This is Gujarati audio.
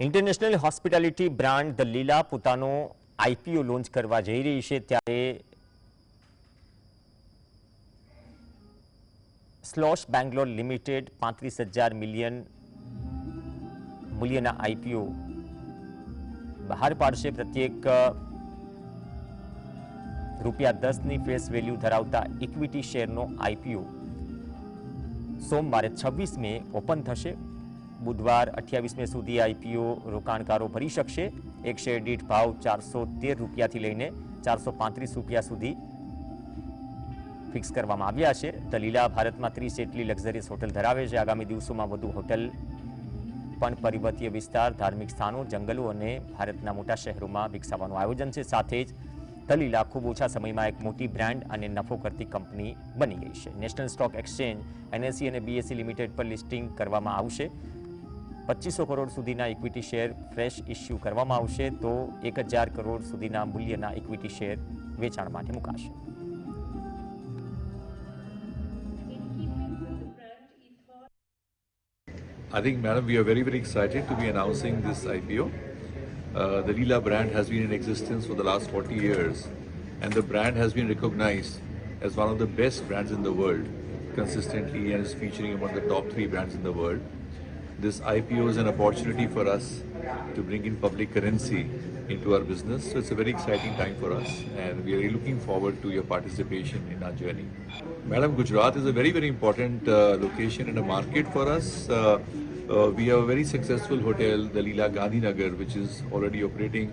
ઇન્ટરનેશનલ હોસ્પિટાલિટી બ્રાન્ડ ધ લીલા પોતાનો આઈપીઓ લોન્ચ કરવા જઈ રહી છે, ત્યારે સ્લોશ બેંગ્લોર લિમિટેડ 35,000 મિલિયન મૂલ્યના આઈપીઓ બહાર પાડશે। પ્રત્યેક ₹10ની ફેસ વેલ્યુ ધરાવતા ઇક્વિટી શેરનો આઈપીઓ સોમવારે 26 મે ઓપન થશે। બુધવાર 28 મે સુધી આઈપીઓ રોકાણકારો ભરી શકશે। એક શેર દીઠ ભાવ ₹413 થી લઈને ₹435 સુધી ફિક્સ કરવામાં આવ્યા છે। ધ લીલા ભારતમાં 30 જેટલી લક્ઝરીઝ હોટલ ધરાવે છે। આગામી દિવસોમાં વધુ હોટલ પણ પર્વતીય વિસ્તાર, ધાર્મિક સ્થાનો, જંગલો અને ભારતના મોટા શહેરોમાં વિકસાવવાનું આયોજન છે। સાથે જ ધ લીલા ખૂબ ઓછા સમયમાં એક મોટી બ્રાન્ડ અને નફો કરતી કંપની બની ગઈ છે। નેશનલ સ્ટોક એક્સચેન્જ NSE અને BSE લિમિટેડ પર લિસ્ટિંગ કરવામાં આવશે। 2500 કરોડ સુધીના ઇક્વિટી શેર ફ્રેશ ઇસ્યુ કરવામાં આવશે, તો 1000 કરોડ સુધીના મૂલ્યના ઇક્વિટી શેર વેચાણ માટે મુકાશે। I think, madam, we are very, very excited to be announcing this IPO. The Leela brand has been in existence for the last 40 years, and the brand has been recognized as one of the best brands in the world consistently and is featuring among the top 3 brands in the world. This IPO is an opportunity for us to bring in public currency into our business. So it's a very exciting time for us, and we are really looking forward to your participation in our journey. Madam, Gujarat is a very, very important location and a market for us. We have a very successful hotel, the Leela Gandhinagar, which is already operating